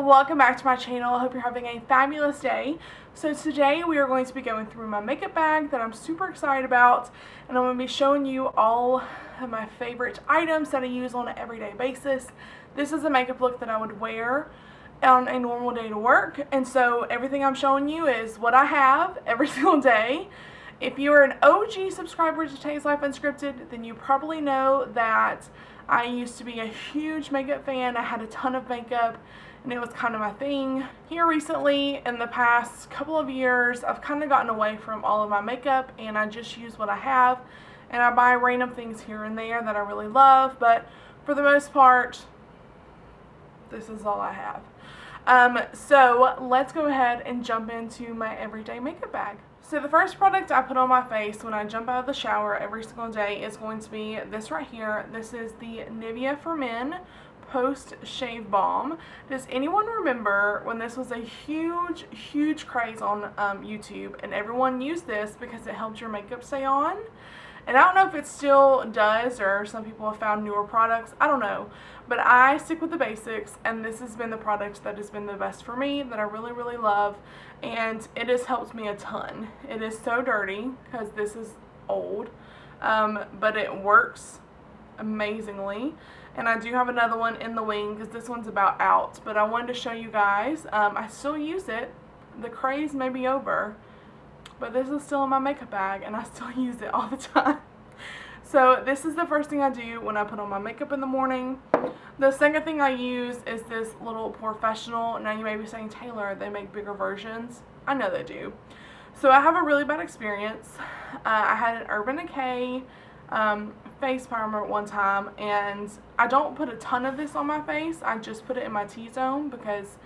welcome back to my channel. I hope you're having a fabulous day. So today we are going to be going through my makeup bag that I'm super excited about, and I'm going to be showing you all of my favorite items that I use on an everyday basis. This is a makeup look that I would wear on a normal day to work, and so everything I'm showing you is what I have every single day. If you're an OG subscriber to Tay's Life Unscripted, then you probably know that I used to be a huge makeup fan. I had a ton of makeup and it was kind of my thing. Here recently, in the past couple of years, I've kind of gotten away from all of my makeup and I just use what I have, and I buy random things here and there that I really love, but for the most part, this is all I have. So let's go ahead and jump into my everyday makeup bag. So the first product I put on my face when I jump out of the shower every single day is going to be this right here. This is the Nivea for Men Post Shave Balm. Does anyone remember when this was a huge craze on YouTube, and everyone used this because it helped your makeup stay on? And I don't know if it still does, or some people have found newer products. I don't know. But I stick with the basics, and this has been the product that has been the best for me, that I really love. And it has helped me a ton. It is so dirty because this is old, but it works amazingly. And I do have another one in the wing because this one's about out. But I wanted to show you guys. I still use it. The craze may be over, but this is still in my makeup bag and I still use it all the time. So this is the first thing I do when I put on my makeup in the morning. The second thing I use is this little Professional. Now you may be saying, Taylor, they make bigger versions. I know they do. So I have a really bad experience. I had an Urban Decay face primer at one time, and I don't put a ton of this on my face. I just put it in my T-zone because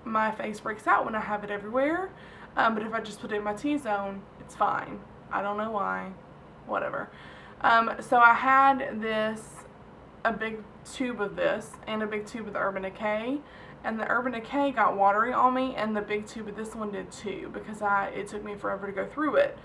my face breaks out when I have it everywhere. But if I just put it in my T-zone, it's fine. I don't know why. Whatever. So I had a big tube of this and a big tube of the Urban Decay, and the Urban Decay got watery on me, and the big tube of this one did too, because it took me forever to go through it.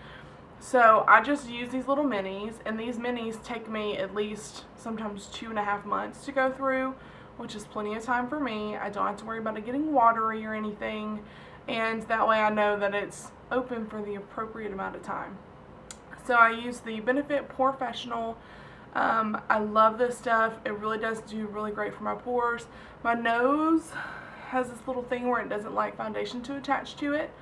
So I just use these little minis, and these minis take me at least sometimes 2.5 months to go through, which is plenty of time for me. I don't have to worry about it getting watery or anything, and that way I know that it's open for the appropriate amount of time. So I use the Benefit Professional. I love this stuff. It really does do really great for my pores. My nose has this little thing where it doesn't like foundation to attach to it,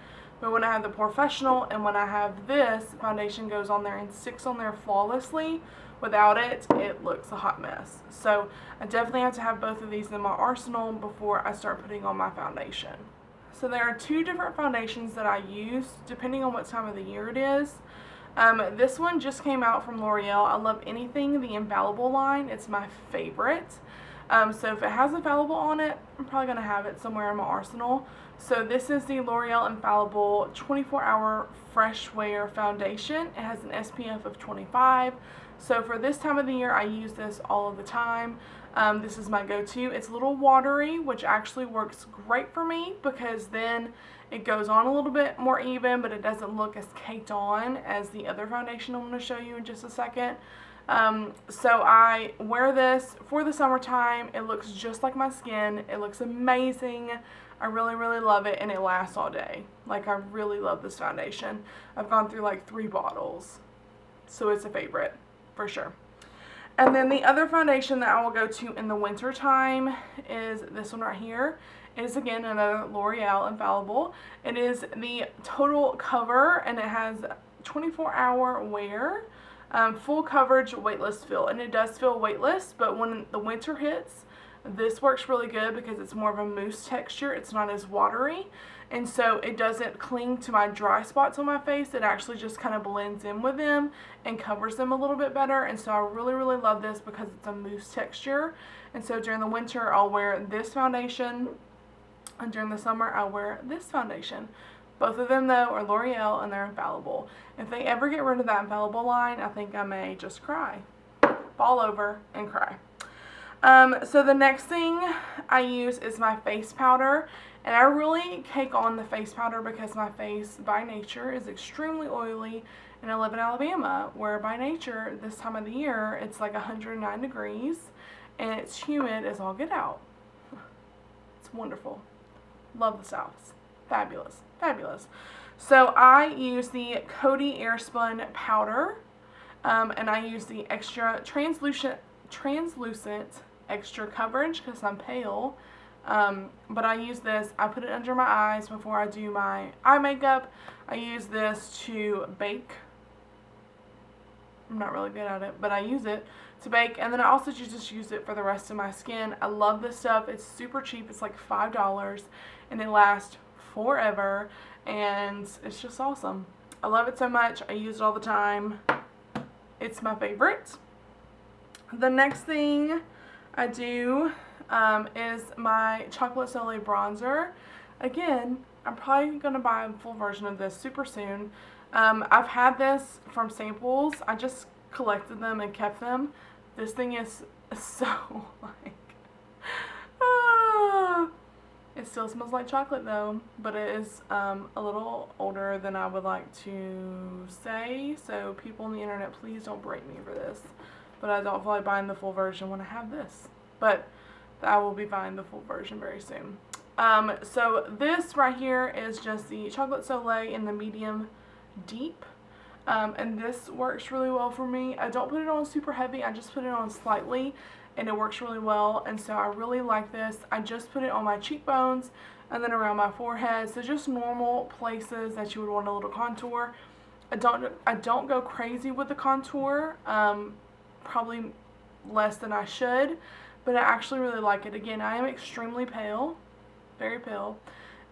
but when I have the Professional and when I have this, foundation goes on there and sticks on there flawlessly. Without it, it looks a hot mess. So I definitely have to have both of these in my arsenal before I start putting on my foundation. So there are two different foundations that I use depending on what time of the year it is. This one just came out from L'Oreal. I love anything the Infallible line. It's my favorite. So if it has Infallible on it, I'm probably going to have it somewhere in my arsenal. So this is the L'Oreal Infallible 24-Hour Fresh Wear Foundation. It has an SPF of 25. So for this time of the year, I use this all of the time. This is my go-to. It's a little watery, which actually works great for me because then it goes on a little bit more even, but it doesn't look as caked on as the other foundation I'm going to show you in just a second. So I wear this for the summertime. It looks just like my skin. It looks amazing. I really love it, and it lasts all day. Like, I really love this foundation. I've gone through like 3 bottles, so it's a favorite for sure. And then the other foundation that I will go to in the winter time is this one right here. It is again another L'Oreal Infallible. It is the Total Cover, and it has 24-hour wear, full coverage, weightless feel. And it does feel weightless, but when the winter hits, this works really good because it's more of a mousse texture. It's not as watery, and so it doesn't cling to my dry spots on my face. It actually just kind of blends in with them and covers them a little bit better. And so I really love this because it's a mousse texture. And so during the winter, I'll wear this foundation, and during the summer, I'll wear this foundation. Both of them, though, are L'Oreal, and they're Infallible. If they ever get rid of that Infallible line, I think I may just cry. Fall over and cry. So the next thing I use is my face powder, and I really cake on the face powder because my face by nature is extremely oily, and I live in Alabama, where by nature this time of the year it's like 109 degrees and it's humid as all get out. It's wonderful. Love the Souths. Fabulous. Fabulous. So I use the Coty Airspun powder, and I use the extra translucent extra coverage because I'm pale. But I use this, I put it under my eyes before I do my eye makeup. I use this to bake. I'm not really good at it, but I use it to bake. And then I also just use it for the rest of my skin. I love this stuff. It's super cheap. It's like $5 and it lasts forever. And it's just awesome. I love it so much. I use it all the time. It's my favorite. The next thing I do is my Chocolate Soleil bronzer. Again, I'm probably going to buy a full version of this super soon. I've had this from samples. I just collected them and kept them. This thing is so like, it still smells like chocolate though, but it is a little older than I would like to say. So people on the internet, please don't break me for this. But I don't feel like buying the full version when I have this. But I will be buying the full version very soon. So this right here is just the Chocolate Soleil in the medium deep. And this works really well for me. I don't put it on super heavy. I just put it on slightly. And it works really well. And so I really like this. I just put it on my cheekbones and then around my forehead. So just normal places that you would want a little contour. I don't go crazy with the contour. Probably less than I should, but I actually really like it. Again, I am extremely pale, very pale,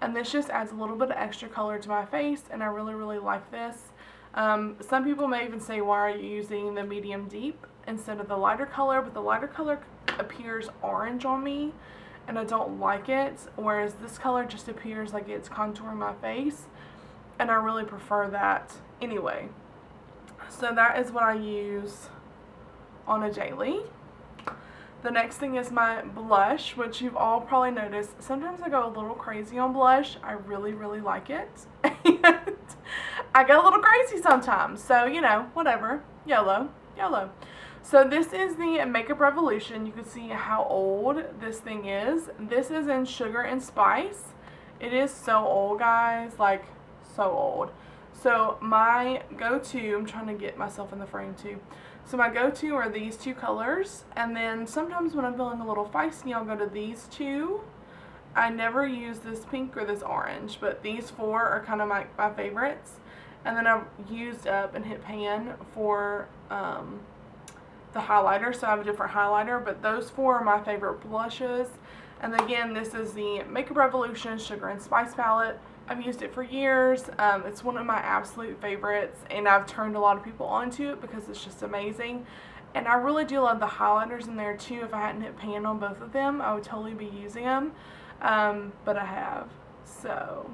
and this just adds a little bit of extra color to my face, and I really like this. Some people may even say, why are you using the medium deep instead of the lighter color? But the lighter color appears orange on me, and I don't like it, whereas this color just appears like it's contouring my face, and I really prefer that anyway. So that is what I use on a daily. The next thing is my blush, which you've all probably noticed. Sometimes I go a little crazy on blush. I really like it. And I go a little crazy sometimes. So, you know, whatever. YOLO. So this is the Makeup Revolution. You can see how old this thing is. This is in Sugar and Spice. It is so old, guys. Like, so old. So my go-to, I'm trying to get myself in the frame too. So my go-to are these two colors, and then sometimes when I'm feeling a little feisty, I'll go to these two. I never use this pink or this orange, but these four are kind of my favorites. And then I've used up and hit pan for the highlighter, so I have a different highlighter, but those four are my favorite blushes. And again, this is the Makeup Revolution Sugar and Spice palette. I've used it for years. It's one of my absolute favorites, and I've turned a lot of people onto it because it's just amazing. And I really do love the highlighters in there too. If I hadn't hit pan on both of them, I would totally be using them. But I have. So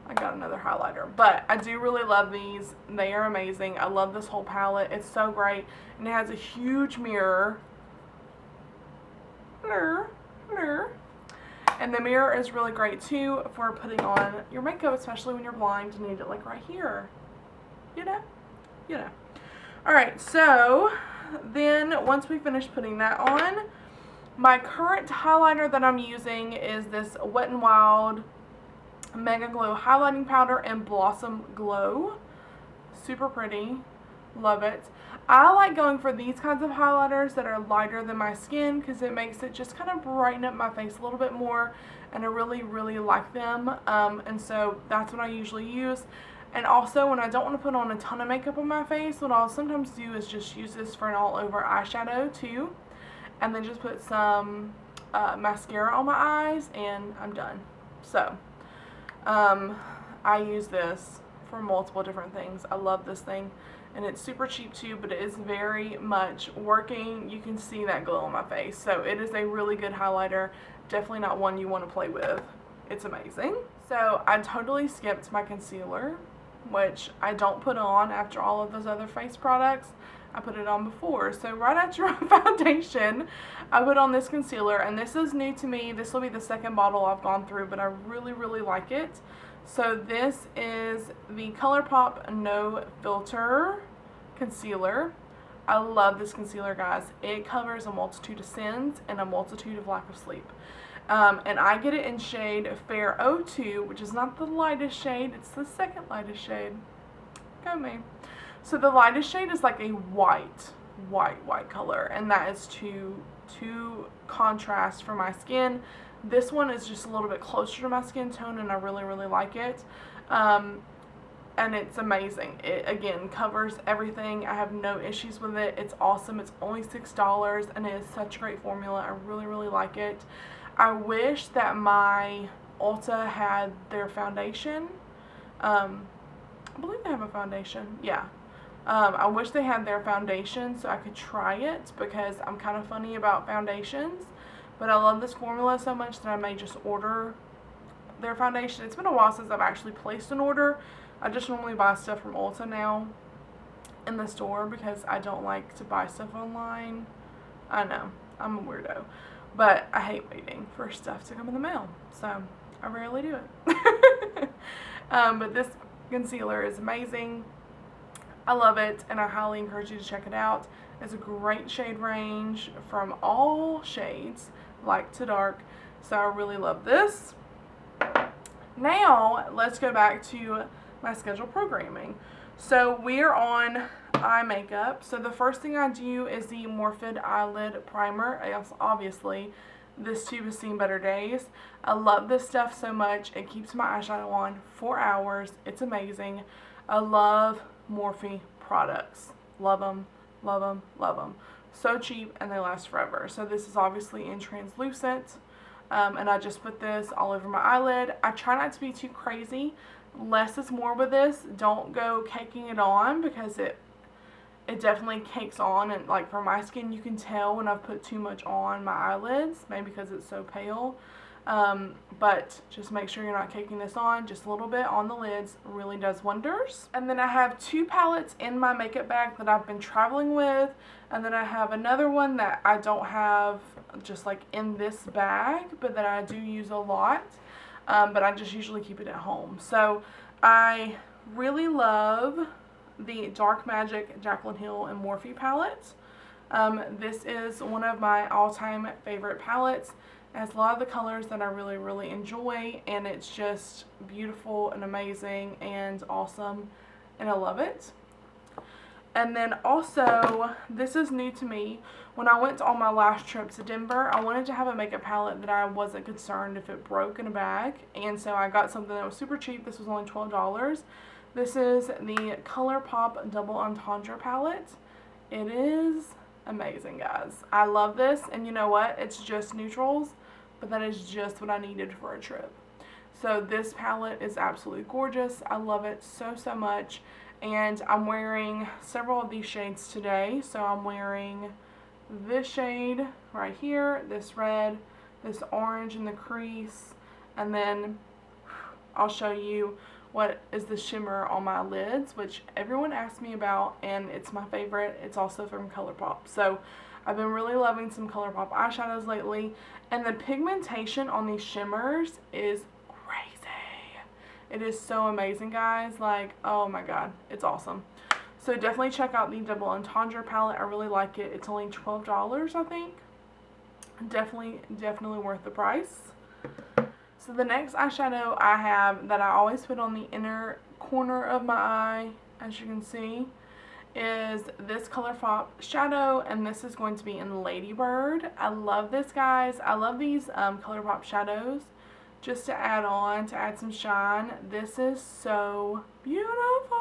I got another highlighter. But I do really love these. They are amazing. I love this whole palette. It's so great. And it has a huge mirror. And the mirror is really great too for putting on your makeup, especially when you're blind. You need it like right here. You know. Alright, so then once we finish putting that on, my current highlighter that I'm using is this Wet n Wild Mega Glow Highlighting Powder in Blossom Glow. Super pretty. Love it. I like going for these kinds of highlighters that are lighter than my skin because it makes it just kind of brighten up my face a little bit more, and I really like them. And so that's what I usually use. And also when I don't want to put on a ton of makeup on my face, what I'll sometimes do is just use this for an all over eyeshadow too, and then just put some mascara on my eyes and I'm done. So I use this for multiple different things. I love this thing. And it's super cheap too, but it is very much working. You can see that glow on my face. So it is a really good highlighter. Definitely not one you want to play with. It's amazing. So I totally skipped my concealer, which I don't put on after all of those other face products. I put it on before. So right after my foundation, I put on this concealer, and this is new to me. This will be the second bottle I've gone through, but I really like it. So this is the ColourPop No Filter Concealer. I love this concealer, guys. It covers a multitude of sins and a multitude of lack of sleep. And I get it in shade Fair 02, which is not the lightest shade, it's the second lightest shade. Go me. So the lightest shade is like a white color, and that is too contrast for my skin. This one is just a little bit closer to my skin tone, and I really like it. And it's amazing. It, again, covers everything. I have no issues with it. It's awesome. It's only $6, and it is such a great formula. I really like it. I wish that my Ulta had their foundation. I believe they have a foundation. Yeah. I wish they had their foundation so I could try it, because I'm kind of funny about foundations. But I love this formula so much that I may just order their foundation. It's been a while since I've actually placed an order. I just normally buy stuff from Ulta now in the store because I don't like to buy stuff online. I know, I'm a weirdo. But I hate waiting for stuff to come in the mail. So I rarely do it. But this concealer is amazing. I love it, and I highly encourage you to check it out. It's a great shade range from all shades, light to dark. So I really love this. Now, let's go back to my scheduled programming. So we're on eye makeup. So the first thing I do is the Morphed Eyelid Primer. Obviously, this tube has seen better days. I love this stuff so much. It keeps my eyeshadow on for hours. It's amazing. I love Morphe products. Love them, love them, love them. So cheap, and they last forever. So this is obviously in translucent. And I just put this all over my eyelid. I try not to be too crazy. Less is more with this. Don't go caking it on, because it definitely cakes on, and like for my skin you can tell when I've put too much on my eyelids, maybe because it's so pale. But just make sure you're not caking this on. Just a little bit on the lids really does wonders. And then I have two palettes in my makeup bag that I've been traveling with, and then I have another one that I don't have just like in this bag, but that I do use a lot. But I just usually keep it at home. So I really love the Dark Magic Jaclyn Hill and Morphe palette. This is one of my all-time favorite palettes. It has a lot of the colors that I really enjoy, and it's just beautiful and amazing and awesome, and I love it. And then also, this is new to me. When I went on my last trip to Denver, I wanted to have a makeup palette that I wasn't concerned if it broke in a bag. And so I got something that was super cheap. This was only $12. This is the ColourPop Double Entendre palette. It is amazing, guys. I love this. And you know what? It's just neutrals, but that is just what I needed for a trip. So this palette is absolutely gorgeous. I love it so much. And I'm wearing several of these shades today. So I'm wearing this shade right here, this red, this orange in the crease, and then I'll show you what is the shimmer on my lids, which everyone asks me about, and it's my favorite. It's also from ColourPop. So I've been really loving some ColourPop eyeshadows lately, and the pigmentation on these shimmers is crazy. It is so amazing, guys. Like, oh my god, it's awesome. So definitely check out the Double Entendre palette. I really like it. It's only $12, I think. Definitely worth the price. So the next eyeshadow I have that I always put on the inner corner of my eye, as you can see, is this ColourPop shadow, and this is going to be in Ladybird. I love this, guys. I love these ColourPop shadows just to add on, to add some shine. This is so beautiful.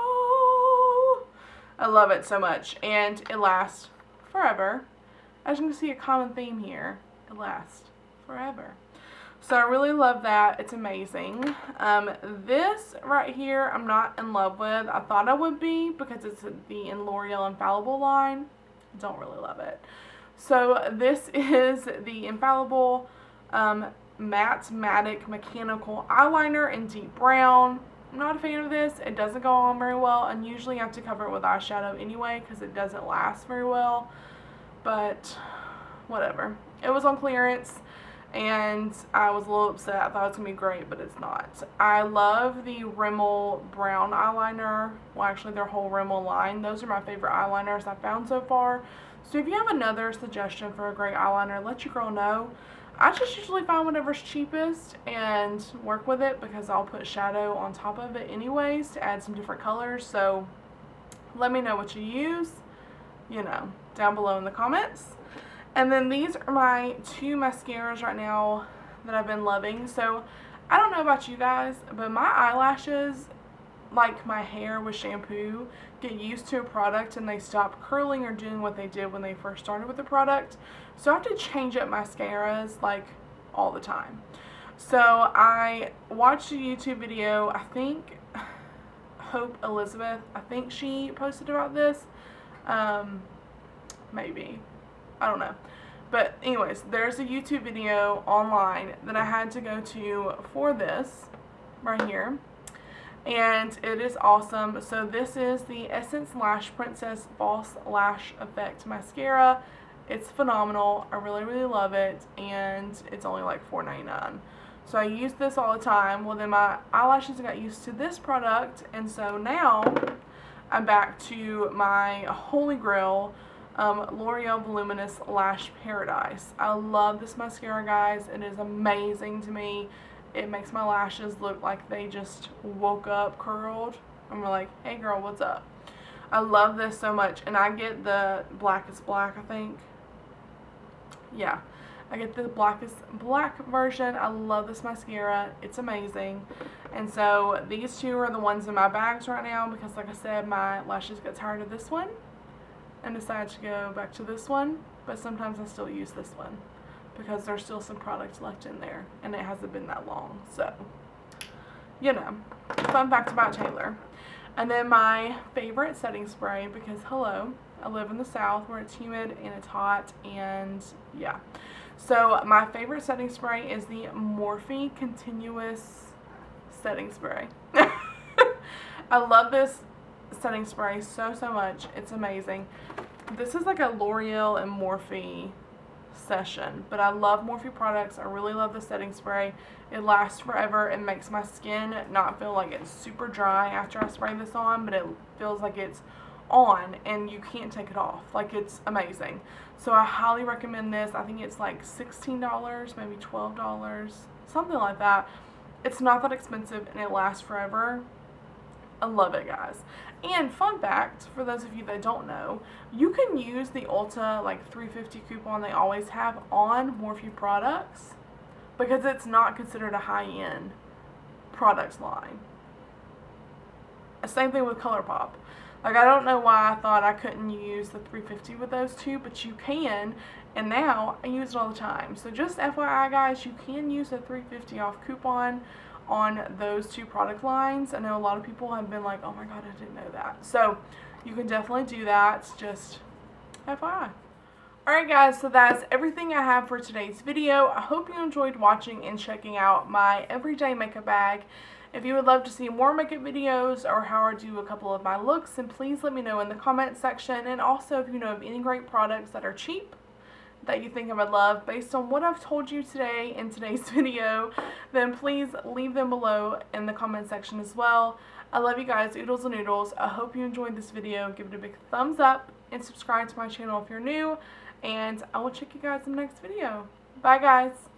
I love it so much, and it lasts forever. As you can see, a common theme here. It lasts forever. So I really love that. It's amazing. This right here, I'm not in love with. I thought I would be because it's the in L'Oreal Infallible line. Don't really love it. So this is the Infallible Matte Mechanical Eyeliner in deep brown. I'm not a fan of this. It doesn't go on very well, and usually I have to cover it with eyeshadow anyway because it doesn't last very well. But whatever. It was on clearance, and I was a little upset. I thought it was going to be great, but it's not. I love the Rimmel brown eyeliner. Well, actually, their whole Rimmel line. Those are my favorite eyeliners I've found so far. So if you have another suggestion for a great eyeliner, let your girl know. I just usually find whatever's cheapest and work with it, because I'll put shadow on top of it anyways to add some different colors. So let me know what you use, you know, down below in the comments. And then these are my two mascaras right now that I've been loving. So I don't know about you guys, but my eyelashes, like my hair with shampoo, get used to a product and they stop curling or doing what they did when they first started with the product. So I have to change up mascaras like all the time. So I watched a YouTube video, I think Hope Elizabeth, I think she posted about this. Maybe. I don't know. But anyways, there's a YouTube video online that I had to go to for this right here. And it is awesome. So this is the Essence Lash Princess False Lash Effect Mascara. It's phenomenal. I really, really love it. And it's only like $4.99. So I use this all the time. Well, then my eyelashes got used to this product. And so now I'm back to my Holy Grail L'Oreal Voluminous Lash Paradise. I love this mascara, guys. It is amazing to me. It makes my lashes look like they just woke up curled. And we're like, hey girl, what's up? I love this so much. And I get the Blackest Black, I think. Yeah, I get the Blackest Black version. I love this mascara. It's amazing. And so these two are the ones in my bags right now, because like I said, my lashes get tired of this one and decided to go back to this one. But sometimes I still use this one, because there's still some product left in there, and it hasn't been that long. So, you know, fun fact about Taylor. And then my favorite setting spray, because hello, I live in the South where it's humid and it's hot, and yeah. So my favorite setting spray is the Morphe Continuous Setting Spray. I love this setting spray so much. It's amazing. This is like a L'Oreal and Morphe session, but I love Morphe products. I really love the setting spray. It lasts forever. It makes my skin not feel like it's super dry after I spray this on, but it feels like it's on and you can't take it off. Like, it's amazing. So I highly recommend this. I think it's like $16, maybe $12, something like that. It's not that expensive and it lasts forever. I love it, guys. And fun fact, for those of you that don't know, you can use the Ulta like $3.50 coupon they always have on Morphe products, because it's not considered a high-end products line. Same thing with ColourPop. Like, I don't know why I thought I couldn't use the $3.50 with those two, but you can, and now I use it all the time. So just FYI, guys, you can use the $3.50 off coupon on those two product lines. I know a lot of people have been like, oh my god, I didn't know that. So you can definitely do that, just FYI. Alright guys, so that's everything I have for today's video. I hope you enjoyed watching and checking out my everyday makeup bag. If you would love to see more makeup videos or how I do a couple of my looks, then please let me know in the comments section. And also, if you know of any great products that are cheap that you think I would love based on what I've told you today in today's video, then please leave them below in the comment section as well. I love you guys, oodles and noodles. I hope you enjoyed this video. Give it a big thumbs up and subscribe to my channel if you're new, and I will check you guys in the next video. Bye guys.